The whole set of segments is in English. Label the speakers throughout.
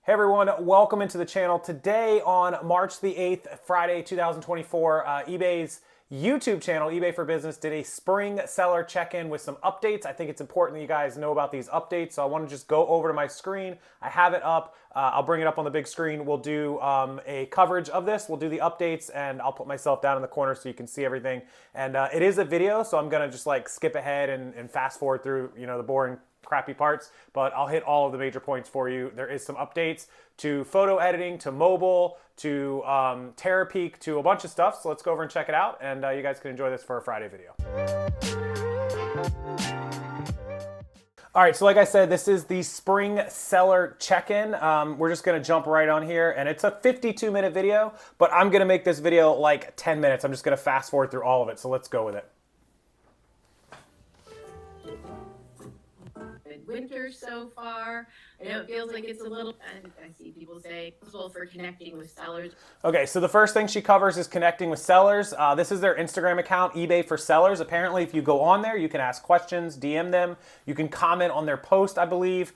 Speaker 1: Hey everyone, welcome into the channel. Today on March the 8th, Friday 2024, eBay's YouTube channel, eBay for Business, did a spring seller check-in with some updates. I think it's important that you guys know about these updates, so I want to just go over to my screen. I have it up. I'll bring it up on the big screen. We'll do a coverage of this. We'll do the updates, and I'll put myself down in the corner so you can see everything. And it is a video, so I'm going to just like skip ahead and fast forward through, the boring crappy parts, but I'll hit all of the major points for you. There is some updates to photo editing, to mobile, to Terapeak, to a bunch of stuff. So let's go over and check it out, and you guys can enjoy this for a Friday video. All right, so like I said, this is the Spring Seller Check-in. We're just gonna jump right on here, and it's a 52-minute video, but I'm gonna make this video like 10 minutes. I'm just gonna fast forward through all of it, so let's go with it.
Speaker 2: Winter so far. I know it feels like it's a little, I see people say, useful for connecting with sellers.
Speaker 1: Okay, so the first thing she covers is connecting with sellers. This is their Instagram account, eBay for Sellers. Apparently, if you go on there, you can ask questions, DM them. You can comment on their post, I believe.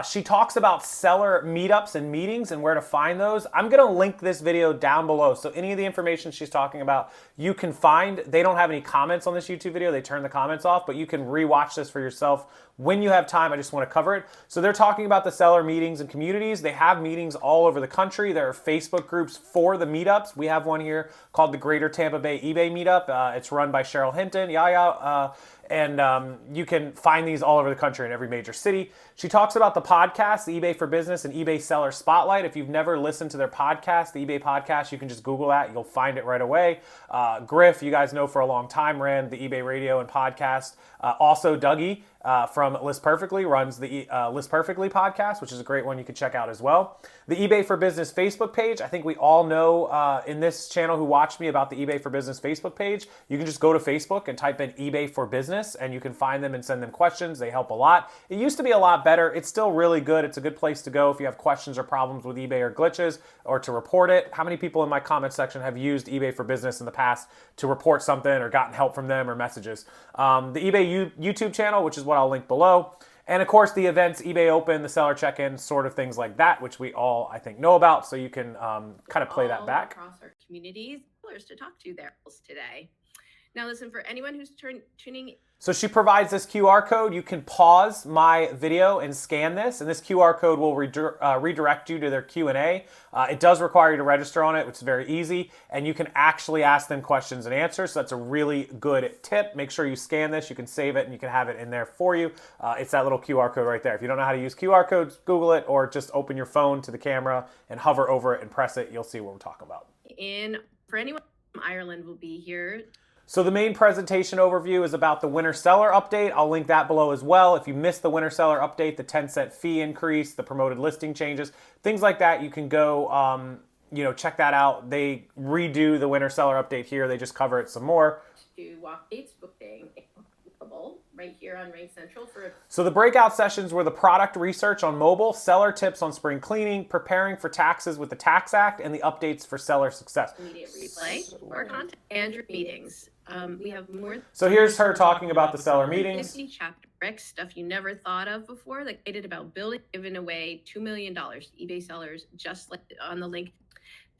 Speaker 1: She talks about seller meetups and meetings and where to find those. I'm gonna link this video down below. So any of the information she's talking about, you can find. They don't have any comments on this YouTube video. They turn the comments off, but you can rewatch this for yourself when you have time. I just wanna cover it. So they're talking about the seller meetings and communities. They have meetings all over the country. There are Facebook groups for the meetups. We have one here called the Greater Tampa Bay eBay Meetup. It's run by Cheryl Hinton. And you can find these all over the country in every major city. She talks about the podcast, the eBay for Business and eBay Seller Spotlight. If you've never listened to their podcast, the eBay podcast, you can just Google that. You'll find it right away. Griff, you guys know for a long time, ran the eBay radio and podcast. Also, Dougie from List Perfectly runs the List Perfectly podcast, which is a great one you can check out as well. The eBay for Business Facebook page. I think we all know in this channel who watched me about the eBay for Business Facebook page. You can just go to Facebook and type in eBay for Business, and you can find them and send them questions. They help a lot. It used to be a lot better. It's still really good. It's a good place to go if you have questions or problems with eBay or glitches, or to report it. How many people in my comment section have used eBay for Business in the past to report something or gotten help from them or messages? The eBay YouTube channel, which is what I'll link below. And of course, the events, eBay Open, the Seller Check-in, sort of things like that, which we all, I think, know about. So you can kind of play that back.
Speaker 2: Across our communities, sellers to talk to there today. Now listen, for anyone who's tuning.
Speaker 1: So she provides this QR code. You can pause my video and scan this, and this QR code will redirect you to their Q&A. It does require you to register on it, which is very easy, and you can actually ask them questions and answers, so that's a really good tip. Make sure you scan this. You can save it, and you can have it in there for you. It's that little QR code right there. If you don't know how to use QR codes, Google it, or just open your phone to the camera and hover over it and press it. You'll see what we're talking about.
Speaker 2: For anyone from Ireland will be here.
Speaker 1: So the main presentation overview is about the winter seller update. I'll link that below as well. If you missed the winter seller update, the 10-cent fee increase, the promoted listing changes, things like that, you can go check that out. They redo the winter seller update here. They just cover it some more.
Speaker 2: To walk dates booking right here on Race Central
Speaker 1: So the breakout sessions were the product research on mobile, seller tips on spring cleaning, preparing for taxes with the Tax Act, and the updates for seller success.
Speaker 2: Immediate replay, more content, and your meetings. We have more.
Speaker 1: So here's her talking about the seller meetings.
Speaker 2: 50 chapter bricks, stuff you never thought of before, like they did about building, giving away $2 million to eBay sellers, just like on the link.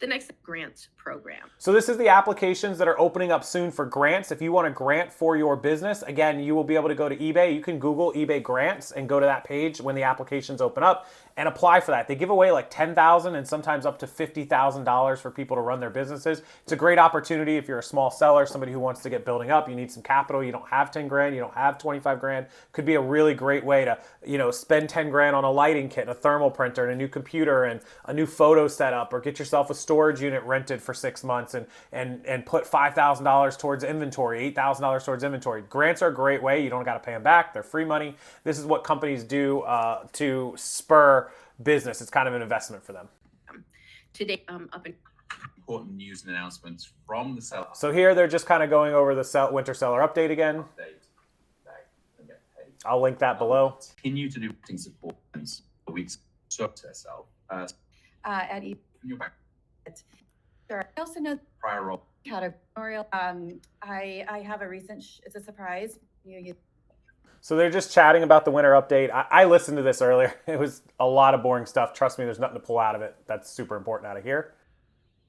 Speaker 2: The next grants program.
Speaker 1: So this is the applications that are opening up soon for grants. If you want a grant for your business, again, you will be able to go to eBay. You can Google eBay grants and go to that page when the applications open up and apply for that. They give away like $10,000 and sometimes up to $50,000 for people to run their businesses. It's a great opportunity if you're a small seller, somebody who wants to get building up. You need some capital. You don't have 10 grand. You don't have 25 grand. Could be a really great way to, spend 10 grand on a lighting kit, and a thermal printer, and a new computer, and a new photo setup, or get yourself a storage unit rented for 6 months and put $5,000 towards inventory, $8,000 towards inventory. Grants are a great way. You don't got to pay them back. They're free money. This is what companies do to spur business. It's kind of an investment for them.
Speaker 2: Today, up in
Speaker 3: important news and announcements from the seller.
Speaker 1: So here they're just kind of going over the winter seller update again. I'll link that below.
Speaker 3: Continue to do support for weeks so herself.
Speaker 4: At
Speaker 3: Your back
Speaker 4: Sure. I also know
Speaker 3: prior role.
Speaker 4: categorical. I have a recent. It's a surprise.
Speaker 1: So they're just chatting about the winter update. I listened to this earlier. It was a lot of boring stuff. Trust me, there's nothing to pull out of it. That's super important out of here.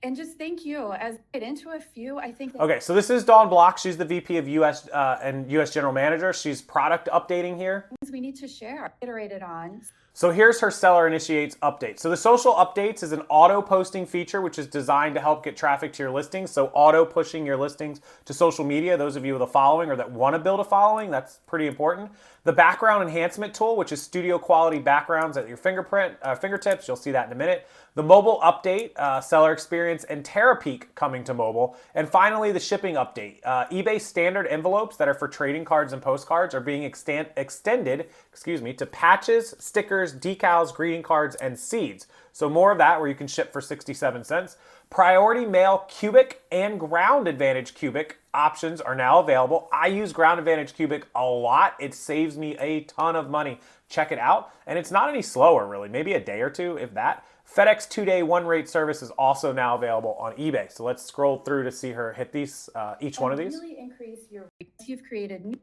Speaker 4: And just thank you. As I get into a few, I think.
Speaker 1: Okay, so this is Dawn Block. She's the VP of US and US General Manager. She's product updating here.
Speaker 4: We need to share, iterated on.
Speaker 1: So here's her seller initiates update. So the social updates is an auto posting feature, which is designed to help get traffic to your listings. So auto pushing your listings to social media. Those of you with a following or that want to build a following, that's pretty important. The background enhancement tool, which is studio quality backgrounds at your fingertips. You'll see that in a minute. The mobile update, seller experience, and TerraPeak coming to mobile. And finally, the shipping update. eBay standard envelopes that are for trading cards and postcards are being extended to patches, stickers, decals, greeting cards, and seeds. So more of that where you can ship for 67 cents. Priority Mail Cubic and Ground Advantage Cubic options are now available. I use Ground Advantage Cubic a lot. It saves me a ton of money. Check it out. And it's not any slower, really. Maybe a day or two, if that. FedEx 2-day one-rate service is also now available on eBay. So let's scroll through to see her hit these, each one of these.
Speaker 4: Really increase your. You've created new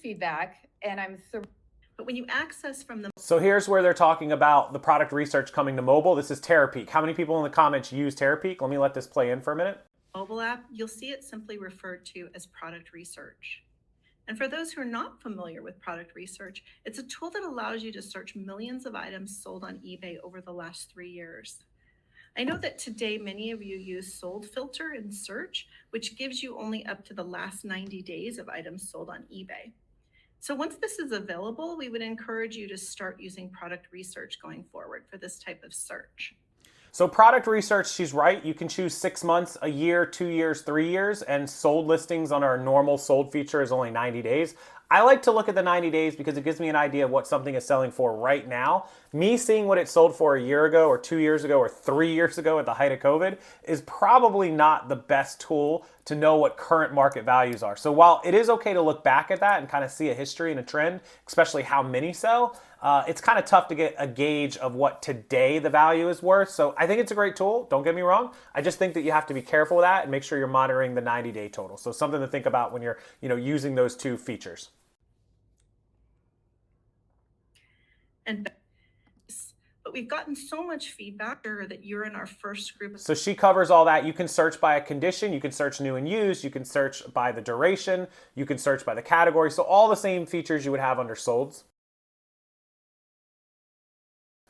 Speaker 4: feedback, and I'm thrilled.
Speaker 2: But when you access from the
Speaker 1: So here's where they're talking about the product research coming to mobile. This is TerraPeak. How many people in the comments use TerraPeak? Let me let this play in for a minute.
Speaker 2: mobile app, you'll see it simply referred to as product research. And for those who are not familiar with product research, it's a tool that allows you to search millions of items sold on eBay over the last 3 years. I know that today many of you use sold filter in search, which gives you only up to the last 90 days of items sold on eBay. So once this is available, we would encourage you to start using product research going forward for this type of search.
Speaker 1: So product research, she's right. You can choose 6 months, a year, 2 years, 3 years, and sold listings on our normal sold feature is only 90 days. I like to look at the 90 days because it gives me an idea of what something is selling for right now. Me seeing what it sold for a year ago or 2 years ago or 3 years ago at the height of COVID is probably not the best tool to know what current market values are. So while it is okay to look back at that and kind of see a history and a trend, especially how many sell, it's kind of tough to get a gauge of what today the value is worth. So I think it's a great tool. Don't get me wrong. I just think that you have to be careful with that and make sure you're monitoring the 90-day total. So something to think about when you're, using those two features.
Speaker 2: But we've gotten so much feedback that you're in our first group.
Speaker 1: So she covers all that. You can search by a condition. You can search new and used. You can search by the duration. You can search by the category. So all the same features you would have under solds.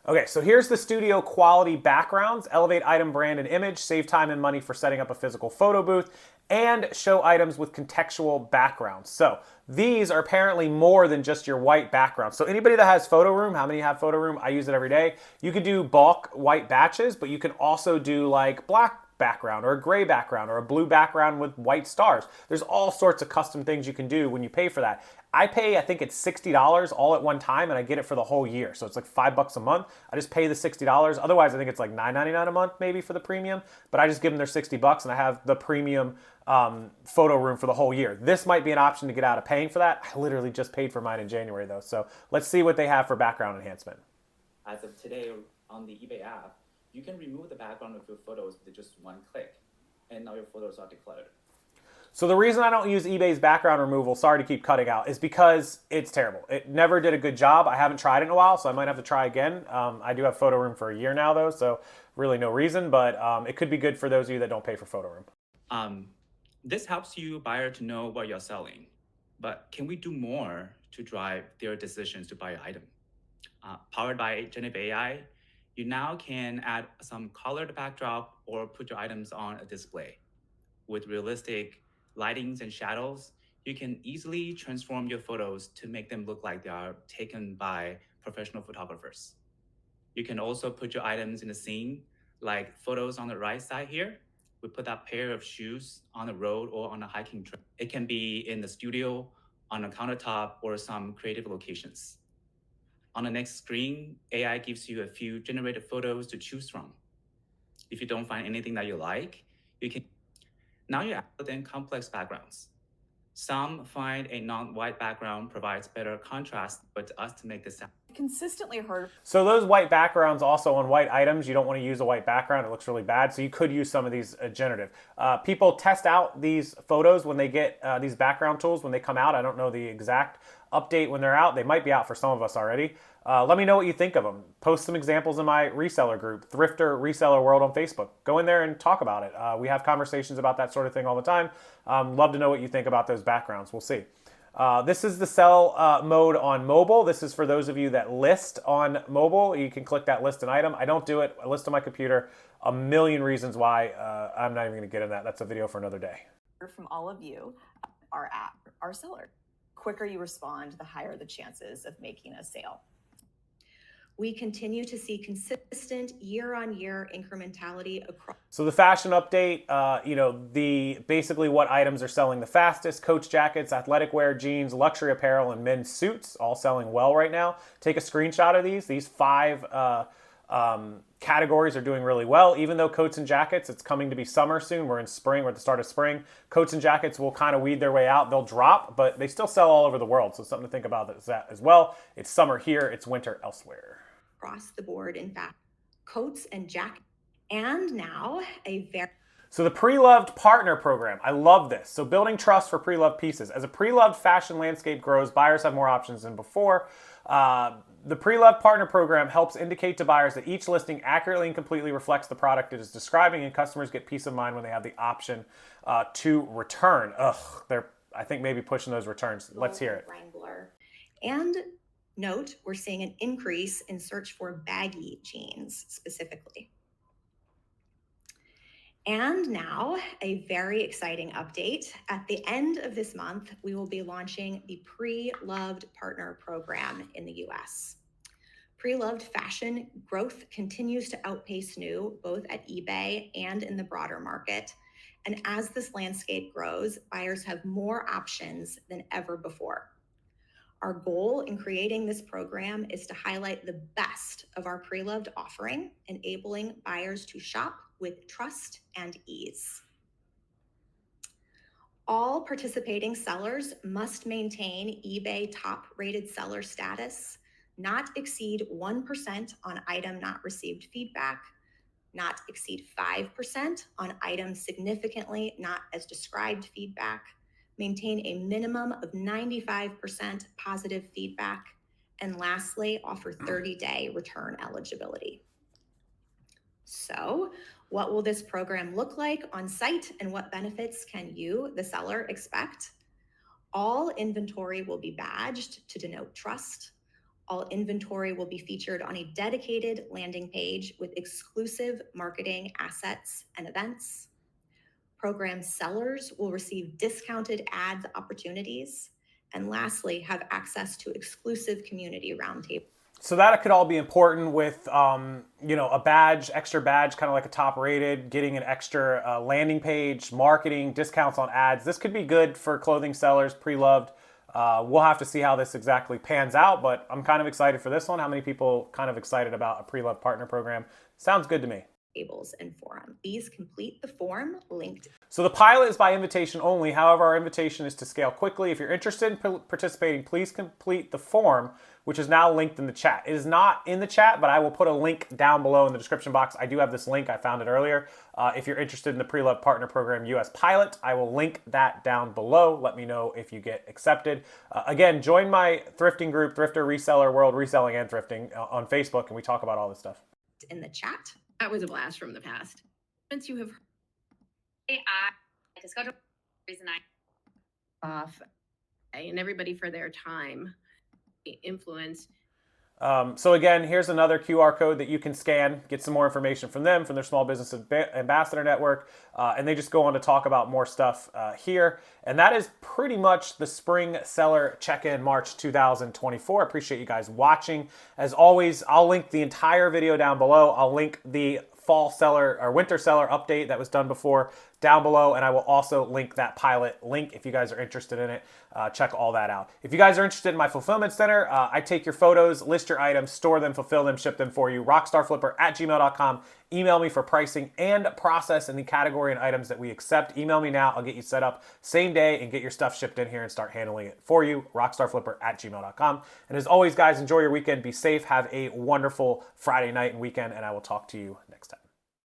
Speaker 1: Okay, so here's the studio quality backgrounds. Elevate item brand and image, save time and money for setting up a physical photo booth, and show items with contextual backgrounds. So these are apparently more than just your white background. So anybody that has photo room, how many have photo room? I use it every day. You could do bulk white batches, but you can also do like black background or a gray background or a blue background with white stars. There's all sorts of custom things you can do when you pay for that. I pay, I think it's $60 all at one time, and I get it for the whole year. So it's like $5 a month. I just pay the $60. Otherwise, I think it's like $9.99 a month maybe for the premium, but I just give them their $60 and I have the premium photo room for the whole year. This might be an option to get out of paying for that. I literally just paid for mine in January though. So let's see what they have for background enhancement.
Speaker 5: As of today on the eBay app, you can remove the background of your photos with just one click, and now your photos are decluttered.
Speaker 1: So the reason I don't use eBay's background removal, sorry to keep cutting out, is because it's terrible. It never did a good job. I haven't tried it in a while, so I might have to try again. I do have photo room for a year now though, so really no reason, but it could be good for those of you that don't pay for photo room.
Speaker 5: This helps you buyer to know what you're selling, but can we do more to drive their decisions to buy an item? Powered by generative AI, you now can add some colored backdrop or put your items on a display. With realistic lightings and shadows, you can easily transform your photos to make them look like they are taken by professional photographers. You can also put your items in a scene, like photos on the right side here. We put that pair of shoes on the road or on a hiking trip. It can be in the studio, on a countertop, or some creative locations. On the next screen, AI gives you a few generated photos to choose from. If you don't find anything that you like, you can. Now you add in complex backgrounds. Some find a non-white background provides better contrast, but to us to make this happen.
Speaker 6: consistently heard.
Speaker 1: So those white backgrounds also on white items, you don't want to use a white background. It looks really bad. So you could use some of these generative. People test out these photos when they get these background tools when they come out. I don't know the exact update when they're out. They might be out for some of us already. Let me know what you think of them. Post some examples in my reseller group, Thrifter Reseller World on Facebook. Go in there and talk about it. We have conversations about that sort of thing all the time. Love to know what you think about those backgrounds. We'll see. This is the sell mode on mobile. This is for those of you that list on mobile. You can click that list an item. I don't do it. I list on my computer. A million reasons why. I'm not even going to get in that. That's a video for another day.
Speaker 6: From all of you, our app, our seller. Quicker you respond, the higher the chances of making a sale.
Speaker 2: We continue to see consistent year-on-year incrementality across.
Speaker 1: So the fashion update, basically what items are selling the fastest: coach jackets, athletic wear, jeans, luxury apparel, and men's suits, all selling well right now. Take a screenshot of these. These 5 categories are doing really well. Even though coats and jackets, it's coming to be summer soon. We're in spring. We're at the start of spring. Coats and jackets will kind of weed their way out. They'll drop, but they still sell all over the world. So something to think about is that as well. It's summer here. It's winter elsewhere.
Speaker 2: Across the board, in fact, coats and jackets. And now
Speaker 1: So the Preloved Partner Program, I love this. So building trust for pre-loved pieces. As a pre-loved fashion landscape grows, buyers have more options than before. The Preloved Partner Program helps indicate to buyers that each listing accurately and completely reflects the product it is describing, and customers get peace of mind when they have the option to return. They're, I think, maybe pushing those returns. Let's hear it.
Speaker 2: Wrangler. And note, we're seeing an increase in search for baggy jeans specifically. And now, a very exciting update. At the end of this month, we will be launching the Preloved Partner Program in the US. Preloved fashion growth continues to outpace new, both at eBay and in the broader market. And as this landscape grows, buyers have more options than ever before. Our goal in creating this program is to highlight the best of our Preloved offering, enabling buyers to shop with trust and ease. All participating sellers must maintain eBay top-rated seller status, not exceed 1% on item not received feedback, not exceed 5% on items significantly not as described feedback, maintain a minimum of 95% positive feedback, and lastly, offer 30-day return eligibility. So, what will this program look like on site, and what benefits can you, the seller, expect? All inventory will be badged to denote trust. All inventory will be featured on a dedicated landing page with exclusive marketing assets and events. Program sellers will receive discounted ads opportunities, and lastly, have access to exclusive community roundtables.
Speaker 1: So that could all be important with, a badge, extra badge, kind of like a top rated, getting an extra landing page, marketing, discounts on ads. This could be good for clothing sellers, Preloved. We'll have to see how this exactly pans out, but I'm kind of excited for this one. How many people kind of excited about a Preloved Partner Program? Sounds good to me.
Speaker 2: Tables and forum. Please complete the form linked.
Speaker 1: So the pilot is by invitation only. However, our invitation is to scale quickly. If you're interested in participating, please complete the form, which is now linked in the chat. It is not in the chat, but I will put a link down below in the description box. I do have this link. I found it earlier. If you're interested in the Preloved Partner Program US pilot, I will link that down below. Let me know if you get accepted. Again, join my thrifting group, Thrifter Reseller World, Reselling and Thrifting on Facebook, and we talk about all this stuff.
Speaker 2: In the chat.
Speaker 7: That was a blast from the past. Since you have
Speaker 8: AI to schedule reason
Speaker 7: off and everybody for their time, influence.
Speaker 1: So again, here's another QR code that you can scan, get some more information from them, from their Small Business Ambassador Network, and they just go on to talk about more stuff here. And that is pretty much the Spring Seller Check-In March 2024. I appreciate you guys watching. As always, I'll link the entire video down below. I'll link the fall seller or winter seller update that was done before down below, and I will also link that pilot link if you guys are interested in it. Check all that out. If you guys are interested in my fulfillment center, I take your photos, list your items, store them, fulfill them, ship them for you. Rockstarflipper@gmail.com. Email me for pricing and process in the category and items that we accept. Email me now. I'll get you set up same day and get your stuff shipped in here and start handling it for you. Rockstarflipper@gmail.com. And as always, guys, enjoy your weekend. Be safe. Have a wonderful Friday night and weekend, and I will talk to you next time.